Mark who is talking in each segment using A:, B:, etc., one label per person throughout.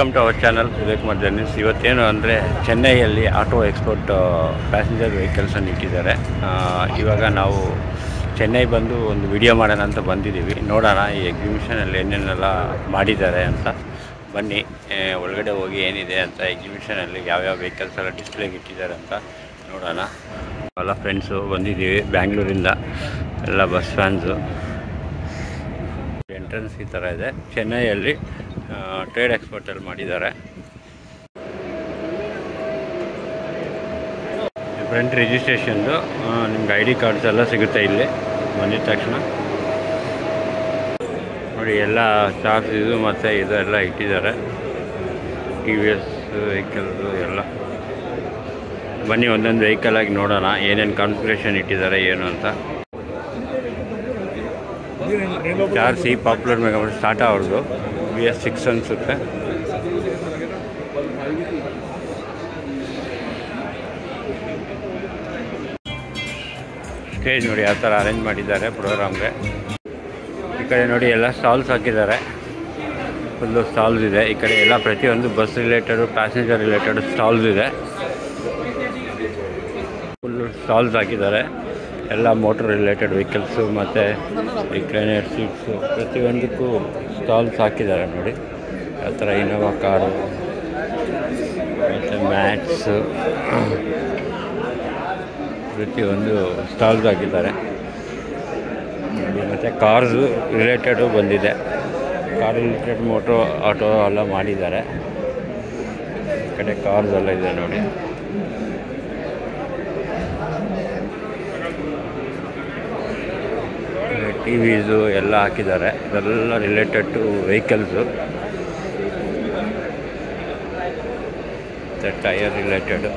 A: Welcome to our channel Vivekumar journeys. ಇವತ್ತೇನು ಅಂದರೆ ಚೆನ್ನೈಯಲ್ಲಿ ಆಟೋ ಎಕ್ಸ್ಪೋರ್ಟ್ ಪ್ಯಾಸೆಂಜರ್ ವೆಹಿಕಲ್ಸನ್ನು ಇಟ್ಟಿದ್ದಾರೆ. ಇವಾಗ ನಾವು ಚೆನ್ನೈ ಬಂದು ಒಂದು ವಿಡಿಯೋ ಮಾಡೋಣ ಅಂತ ಬಂದಿದ್ದೀವಿ. ನೋಡೋಣ ಈ ಎಕ್ಸಿಬಿಷನಲ್ಲಿ ಏನೇನೆಲ್ಲ ಮಾಡಿದ್ದಾರೆ ಅಂತ. ಬನ್ನಿ ಒಳಗಡೆ ಹೋಗಿ ಏನಿದೆ ಅಂತ, ಎಕ್ಸಿಬಿಷನಲ್ಲಿ ಯಾವ್ಯಾವ ವೆಹಿಕಲ್ಸ್ ಎಲ್ಲ ಡಿಸ್ಪ್ಲೇಗೆ ಇಟ್ಟಿದ್ದಾರೆ ಅಂತ ನೋಡೋಣ. ಎಲ್ಲ ಫ್ರೆಂಡ್ಸು ಬಂದಿದ್ದೀವಿ ಬ್ಯಾಂಗ್ಳೂರಿಂದ, ಎಲ್ಲ ಬಸ್ ಫ್ಯಾನ್ಸು. ಎಂಟ್ರೆನ್ಸ್ ಈ ಥರ ಇದೆ. ಚೆನ್ನೈಯಲ್ಲಿ ಟ್ರೇಡ್ ಎಕ್ಸ್ಪೋರ್ಟಲ್ಲಿ ಮಾಡಿದ್ದಾರೆ. ಫ್ರಂಟ್ ರಿಜಿಸ್ಟ್ರೇಷನ್ದು ನಿಮ್ಗೆ ಐ ಡಿ ಕಾರ್ಡ್ಸ್ ಎಲ್ಲ ಸಿಗುತ್ತೆ ಇಲ್ಲಿ ಬಂದಿದ ತಕ್ಷಣ. ನೋಡಿ ಎಲ್ಲ ಚಾರ್ಜ್ ಇದು ಮತ್ತು ಇದು ಎಲ್ಲ ಇಟ್ಟಿದ್ದಾರೆ. ಟಿ ವಿ ಎಸ್ ವೆಹಿಕಲ್ದು ಎಲ್ಲ. ಬನ್ನಿ ಒಂದೊಂದು ವೆಹಿಕಲ್ ಆಗಿ ನೋಡೋಣ ಏನೇನು ಕಾನ್ಫಿಗರೇಷನ್ ಇಟ್ಟಿದ್ದಾರೆ ಏನು ಅಂತ. ಚಾರ್ಸಿ ಪಾಪ್ಯುಲರ್ ಮೆಗಾಮೋಟರ್ಸ್ ಟಾಟಾ ಅವ್ರದ್ದು BS6 ಅನಿಸುತ್ತೆ. ಸ್ಟೇಜ್ ನೋಡಿ ಯಾವ ಥರ ಅರೇಂಜ್ ಮಾಡಿದ್ದಾರೆ ಪ್ರೋಗ್ರಾಮ್ಗೆ. ಈ ಕಡೆ ನೋಡಿ ಎಲ್ಲ ಸ್ಟಾಲ್ಸ್ ಹಾಕಿದ್ದಾರೆ, ಫುಲ್ಲು ಸ್ಟಾಲ್ಸ್ ಇದೆ. ಈ ಕಡೆ ಎಲ್ಲ ಪ್ರತಿಯೊಂದು bus related passenger related stalls ಇದೆ. ಫುಲ್ಲು ಸ್ಟಾಲ್ಸ್ ಹಾಕಿದ್ದಾರೆ. ಎಲ್ಲ ಮೋಟರ್ ರಿಲೇಟೆಡ್ ವೆಹಿಕಲ್ಸು ಮತ್ತು ರಿಕ್ಲೈನರ್ ಸೀಟ್ಸು ಪ್ರತಿಯೊಂದಕ್ಕೂ ಸ್ಟಾಲ್ಸ್ ಹಾಕಿದ್ದಾರೆ. ನೋಡಿ ಯಾವ ಥರ ಇನೋವಾ ಕಾರು ಮತ್ತು ಮ್ಯಾಟ್ಸು ಪ್ರತಿಯೊಂದು ಸ್ಟಾಲ್ಸ್ ಹಾಕಿದ್ದಾರೆ. ಮತ್ತು ಕಾರ್ಸು ರಿಲೇಟೆಡು ಬಂದಿದೆ. ಕಾರ್ ರಿಲೇಟೆಡ್ ಮೋಟ್ರೋ ಆಟೋ ಎಲ್ಲ ಮಾಡಿದ್ದಾರೆ. ಈ ಕಡೆ ಕಾರ್ಸ್ ಎಲ್ಲ ಇದೆ ನೋಡಿ. ಟಿ ವಿಸು ಎಲ್ಲ ಹಾಕಿದ್ದಾರೆ. ಇದೆಲ್ಲ ರಿಲೇಟೆಡ್ ಟು ವೆಹಿಕಲ್ಸು ಮತ್ತು ಟೈರ್ ರಿಲೇಟೆಡು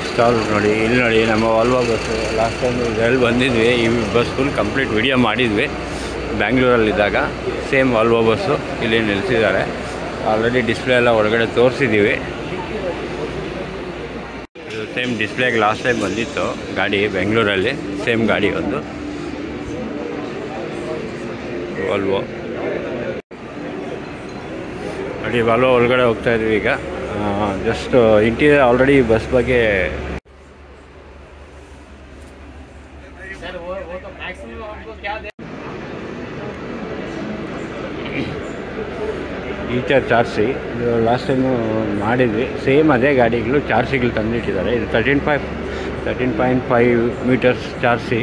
A: ಸ್ಟಾಲ್ಸ್ ನೋಡಿ. ಇಲ್ಲಿ ನೋಡಿ ನಮ್ಮ ವಾಲ್ವೋ ಬಸ್ಸು. ಲಾಸ್ಟ್ ಟೈಮ್ ಇದರಲ್ಲಿ ಬಂದಿದ್ವಿ. ಈ ಬಸ್ ಫುಲ್ ಕಂಪ್ಲೀಟ್ ವಿಡಿಯೋ ಮಾಡಿದ್ವಿ ಬ್ಯಾಂಗ್ಳೂರಲ್ಲಿದ್ದಾಗ. ಸೇಮ್ ವಾಲ್ವೋ ಬಸ್ಸು ಇಲ್ಲಿ ನಿಲ್ಲಿಸಿದ್ದಾರೆ. ಆಲ್ರೆಡಿ ಡಿಸ್ಪ್ಲೇ ಎಲ್ಲ ಹೊರಗಡೆ ತೋರಿಸಿದ್ದೀವಿ. ಇದು ಸೇಮ್ ಡಿಸ್ಪ್ಲೇಗೆ ಲಾಸ್ಟ್ ಟೈಮ್ ಬಂದಿತ್ತು ಗಾಡಿ ಬೆಂಗಳೂರಲ್ಲಿ. ಸೇಮ್ ಗಾಡಿ ಒಂದು ವಾಲ್ವೋ. ನೋಡಿ ವಾಲ್ವೋ ಒಳಗಡೆ ಹೋಗ್ತಾ ಇದ್ವಿ ಈಗ. ಜಸ್ಟ್ ಇಂಟೀರಿಯರ್ ಆಲ್ರೆಡಿ ಬಸ್ ಬಗ್ಗೆ ಈಚರ್ ಚಾರ್ಸಿ. ಇದು ಲಾಸ್ಟ್ ಟೈಮು ಮಾಡಿದ್ವಿ. ಸೇಮ್ ಅದೇ ಗಾಡಿಗಳು ಚಾರ್ಸಿಗಳು ತಂದಿಟ್ಟಿದ್ದಾರೆ. ಇದು 13.5 ಮೀಟರ್ಸ್ ಚಾರ್ಸಿ.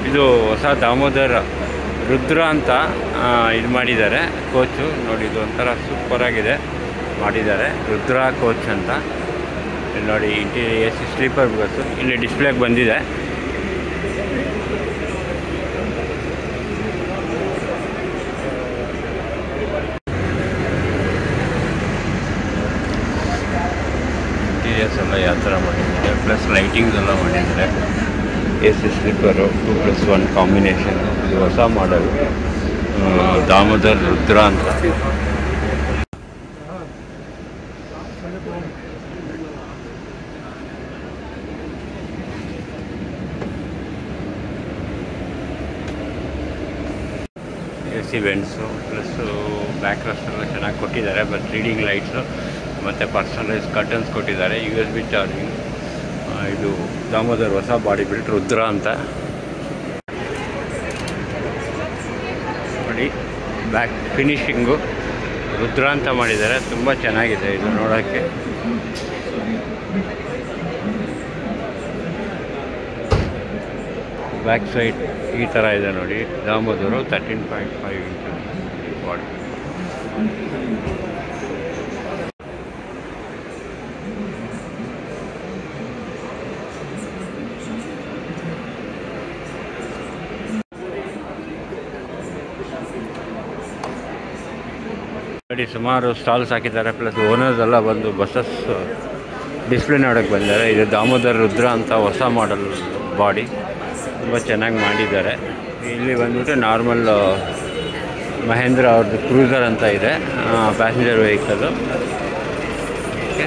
A: ಇದು ಹೊಸ ದಾಮೋದರ್ ರುದ್ರ ಅಂತ ಇದು ಮಾಡಿದ್ದಾರೆ ಕೋಚು. ನೋಡಿ ಇದು ಒಂಥರ ಸೂಪರಾಗಿದೆ ಮಾಡಿದ್ದಾರೆ. ರುದ್ರ ಕೋಚ್ ಅಂತ. ಇಲ್ಲಿ ನೋಡಿ ಇಂಟೀರಿಯರ್ AC ಸ್ಲೀಪರ್ ಬಸ್ಸು ಇಲ್ಲಿ ಡಿಸ್ಪ್ಲೇಗೆ ಬಂದಿದೆ. ಇಂಟೀರಿಯರ್ಸ್ ಎಲ್ಲ ಯಾವ ಥರ ಮಾಡಿದ್ದಾರೆ, ಪ್ಲಸ್ ಲೈಟಿಂಗ್ಸ್ ಎಲ್ಲ ಮಾಡಿದ್ದಾರೆ. AC sleeper 2+1 combination. ಇದು ಹೊಸ ಮಾಡಲು ದಾಮೋದರ್ ರುದ್ರ ಅಂತ. AC vents plus back rest ಎಲ್ಲ ಚೆನ್ನಾಗಿ ಕೊಟ್ಟಿದ್ದಾರೆ. ಬಟ್ ರೀಡಿಂಗ್ ಲೈಟ್ಸು ಮತ್ತು ಪರ್ಸನಲೈಸ್ ಕರ್ಟನ್ಸ್ ಕೊಟ್ಟಿದ್ದಾರೆ. USB charging. ಇದು ದಾಮೋದರ್ ಹೊಸ ಬಾಡಿ ಬಿಲ್ಟ್ ರುದ್ರ ಅಂತ ನೋಡಿ. ಬ್ಯಾಕ್ ಫಿನಿಶಿಂಗು ರುದ್ರ ಅಂತ ಮಾಡಿದ್ದಾರೆ. ತುಂಬ ಚೆನ್ನಾಗಿದೆ ಇದು ನೋಡೋಕ್ಕೆ. ಬ್ಯಾಕ್ ಸೈಡ್ ಈ ಥರ ಇದೆ ನೋಡಿ. ದಾಮೋದರು 13.5 ಇಂಚು ಬಾಡಿ. ನೋಡಿ ಸುಮಾರು ಸ್ಟಾಲ್ಸ್ ಹಾಕಿದ್ದಾರೆ. ಪ್ಲಸ್ ಓನರ್ಸ್ ಎಲ್ಲ ಬಂದು ಬಸ್ಸಸ್ ಡಿಸ್ಪ್ಲೇ ನೋಡೋಕ್ಕೆ ಬಂದಿದ್ದಾರೆ. ಇದು ದಾಮೋದರ್ ರುದ್ರ ಅಂತ ಹೊಸ ಮಾಡೆಲ್ ಬಾಡಿ. ತುಂಬ ಚೆನ್ನಾಗಿ ಮಾಡಿದ್ದಾರೆ. ಇಲ್ಲಿ ಬಂದ್ಬಿಟ್ಟು ನಾರ್ಮಲ್ ಮಹೇಂದ್ರ ಅವ್ರದ್ದು ಕ್ರೂಸರ್ ಅಂತ ಇದೆ, ಪ್ಯಾಸೆಂಜರ್ ವೆಹಿಕಲ್ಲು. ಓಕೆ,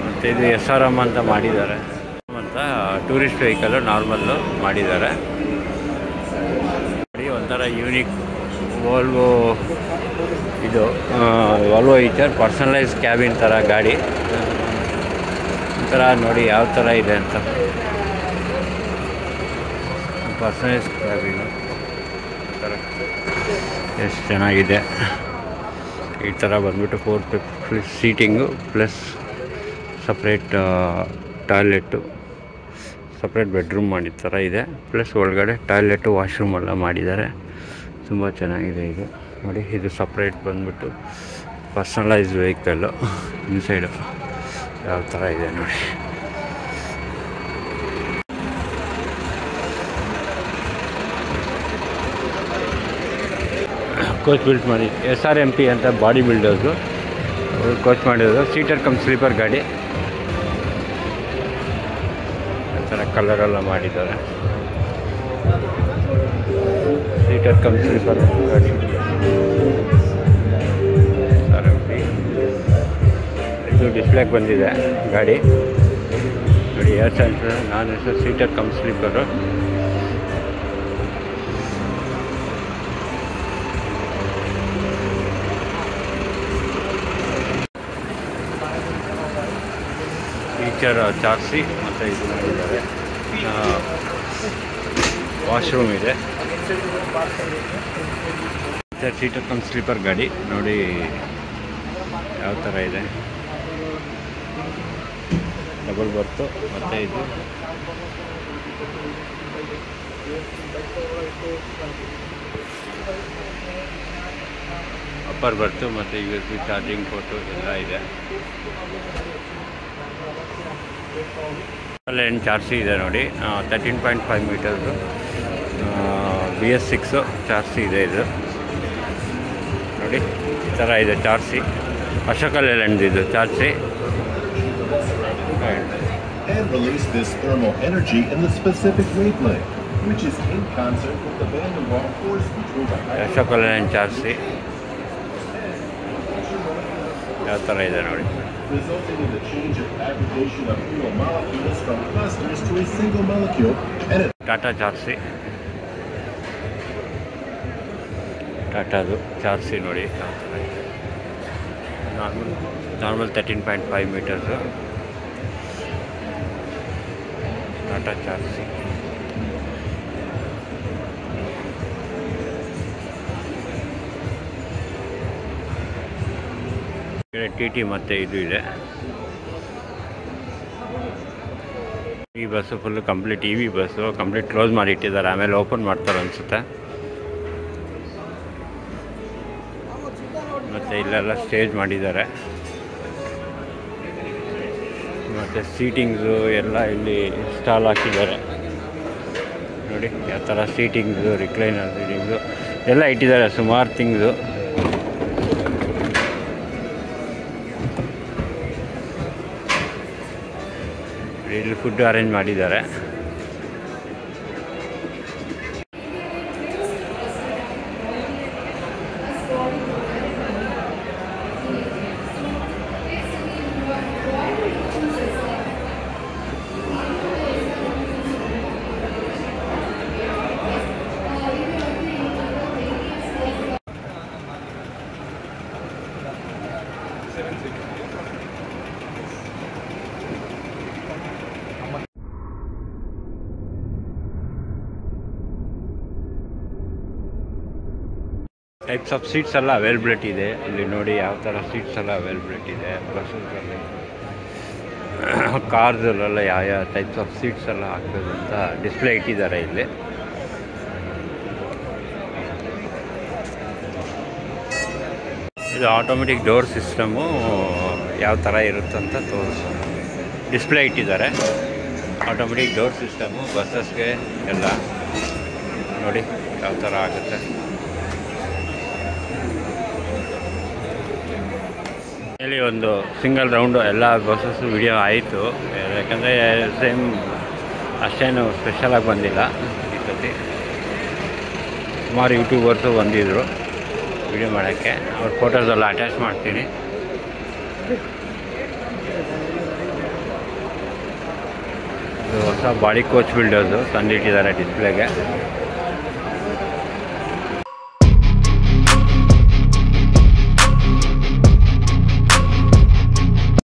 A: ಮತ್ತು ಇದು SRM ಅಂತ ಮಾಡಿದ್ದಾರೆ ಅಂತ ಟೂರಿಸ್ಟ್ ವೆಹಿಕಲ್ಲು ನಾರ್ಮಲ್ಲು ಮಾಡಿದ್ದಾರೆ. ಒಂಥರ ಯೂನಿಕ್ ವಾಲ್ವೋ ಇದು ವಾಲ್ವೋ ಈಚರ್ ಪರ್ಸನಲೈಸ್ ಕ್ಯಾಬಿನ್ ಥರ ಗಾಡಿ. ಒಂಥರ ನೋಡಿ ಯಾವ ಥರ ಇದೆ ಅಂತ, ಪರ್ಸನಲೈಸ್ ಕ್ಯಾಬಿನು ಥರ ಎಷ್ಟು ಚೆನ್ನಾಗಿದೆ. ಈ ಥರ ಬಂದ್ಬಿಟ್ಟು 4 people seating plus separate toilet, separate bedroom ಮಾಡಿದ ಥರ ಇದೆ. ಪ್ಲಸ್ ಒಳಗಡೆ ಟಾಯ್ಲೆಟು ವಾಶ್ರೂಮ್ ಎಲ್ಲ ಮಾಡಿದ್ದಾರೆ. ತುಂಬ ಚೆನ್ನಾಗಿದೆ ಇದು ನೋಡಿ. ಇದು ಸಪ್ರೇಟ್ ಬಂದ್ಬಿಟ್ಟು ಪರ್ಸನಲೈಸ್ ವೆಹಿಕಲ್ಲು. ಇನ್ಸೈಡು ಯಾವ ಥರ ಇದೆ ನೋಡಿ. ಕೋಚ್ ಬಿಲ್ಟ್ ಮಾಡಿ SRMP ಅಂತ ಬಾಡಿ ಬಿಲ್ಡರ್ಸು ಕೋಚ್ ಮಾಡಿರೋದು. ಸೀಟರ್ ಕಮ್ ಸ್ಲೀಪರ್ ಗಾಡಿ ಆ ಥರ ಕಲರೆಲ್ಲ ಮಾಡಿದ್ದಾರೆ. ಸೀಟರ್ ಕಮ್ ಸ್ಲೀಪರ್ ಗಾಡಿ SRMP. ಇದು ಡಿಸ್ಪ್ಲೇಗೆ ಬಂದಿದೆ ಗಾಡಿ ನೋಡಿ. Air sensor, non AC seater cum sleeper. Feature ಚಾರ್ಸಿ ಮತ್ತು ಇದು ಮಾಡಿದ್ದಾರೆ. ವಾಶ್ರೂಮ್ ಇದೆ. ಸೀಟರ್ ಕಮ್ ಸ್ಲೀಪರ್ ಗಾಡಿ ನೋಡಿ ಯಾವ ಥರ ಇದೆ. ಡಬಲ್ ಬರ್ತು ಮತ್ತು ಇದು ಅಪ್ಪರ್ ಬರ್ತು ಮತ್ತು USB ಚಾರ್ಜಿಂಗ್ ಪೋರ್ಟು ಎಲ್ಲ ಇದೆ. ಅಲ್ಲೇನು ಚಾರ್ಸಿ ಇದೆ ನೋಡಿ. 13.5 ಮೀಟರ್ದು BS6 ಚಾರ್ಸಿ ಇದೆ ಇದು ನೋಡಿ. ಈ ಥರ ಇದೆ ಚಾರ್ಸಿ. ಅಶೋಕ ಲೇಲ್ಯಾಂಡ್ ಇದು ಚಾರ್ಸಿ.
B: And release this thermal energy in the specific wavelength, which is in concert with the van der Waals force controlled by
A: Ashok Leyland ಚಾರ್ಸಿ ಯಾವ ಥರ ಇದೆ ನೋಡಿ.
B: resulting in the change of aggregation of fuel molecules from clusters to a single molecule and
A: Tata ಚಾರ್ಸಿ, ಟಾಟಾದು ಚಾರ್ಸಿ ನೋಡಿ ಯಾವ ಥರ ಇದೆ. Normal 13.5 metres Tata ಚಾರ್ಸಿ. TT ಮತ್ತು ಇದು ಇದೆ. ಈ bus full complete EV bus. Complete close ಮಾಡಿ ಇಟ್ಟಿದ್ದಾರೆ, ಆಮೇಲೆ ಓಪನ್ ಮಾಡ್ತಾರೆ ಅನಿಸುತ್ತೆ. ಮತ್ತು ಇಲ್ಲೆಲ್ಲ ಸ್ಟೇಜ್ ಮಾಡಿದ್ದಾರೆ. ಮತ್ತು ಸೀಟಿಂಗ್ಸು ಎಲ್ಲ ಇಲ್ಲಿ ಸ್ಟಾಲ್ ಹಾಕಿದ್ದಾರೆ ನೋಡಿ. ಯಾವ ಥರ ಸೀಟಿಂಗ್ಸು, ರಿಕ್ಲೈನರ್ ಸೀಟಿಂಗ್ಸು ಎಲ್ಲ ಇಟ್ಟಿದ್ದಾರೆ, ಸುಮಾರು ಥಿಂಗ್ಸು. ಇಲ್ಲಿ ಫುಡ್ ಅರೇಂಜ್ ಮಾಡಿದ್ದಾರೆ. ಟೈಪ್ಸ್ ಆಫ್ ಸೀಟ್ಸ್ ಎಲ್ಲ ಅವೈಲಬಿಲಿಟಿ ಇದೆ ಇಲ್ಲಿ ನೋಡಿ. ಯಾವ ಥರ ಸೀಟ್ಸ್ ಎಲ್ಲ ಅವೈಲಬಿಲಿಟಿ ಇದೆ ಬಸ್ಸಲ್ಲಿ. ಕಾರ್ಸಲ್ಲೆಲ್ಲ ಯಾವ ಟೈಪ್ಸ್ ಆಫ್ ಸೀಟ್ಸ್ ಎಲ್ಲ ಹಾಕ್ಬೋದು ಅಂತ ಡಿಸ್ಪ್ಲೇ ಇಟ್ಟಿದ್ದಾರೆ ಇಲ್ಲಿ. ಇದು ಆಟೋಮೆಟಿಕ್ ಡೋರ್ ಸಿಸ್ಟಮು ಯಾವ ಥರ ಇರುತ್ತಂತ ಡಿಸ್ಪ್ಲೇ ಇಟ್ಟಿದ್ದಾರೆ. ಆಟೋಮೆಟಿಕ್ ಡೋರ್ ಸಿಸ್ಟಮು ಬಸ್ಸಸ್ಗೆ ಎಲ್ಲ ನೋಡಿ ಯಾವ ಥರ ಆಗುತ್ತೆ. ಇಲ್ಲಿ ಒಂದು ಸಿಂಗಲ್ ರೌಂಡು ಎಲ್ಲ ಬಸ್ಸಸ್ಸು ವಿಡಿಯೋ ಆಯಿತು. ಯಾಕಂದರೆ ಸೇಮ್ ಅಷ್ಟೇನು ಸ್ಪೆಷಲಾಗಿ ಬಂದಿಲ್ಲ ಈ ಸತಿ. ಸುಮಾರು ಯೂಟ್ಯೂಬರ್ಸು ಬಂದಿದ್ದರು ವಿಡಿಯೋ ಮಾಡೋಕ್ಕೆ. ಅವ್ರ ಫೋಟೋಸ್ ಎಲ್ಲ ಅಟ್ಯಾಚ್ ಮಾಡ್ತೀನಿ. ಇದು ಹೊಸ ಬಾಡಿ ಕೋಚ್ ಬಿಲ್ಡರ್ಸು ತಂದಿಟ್ಟಿದ್ದಾರೆ ಡಿಸ್ಪ್ಲೇಗೆ.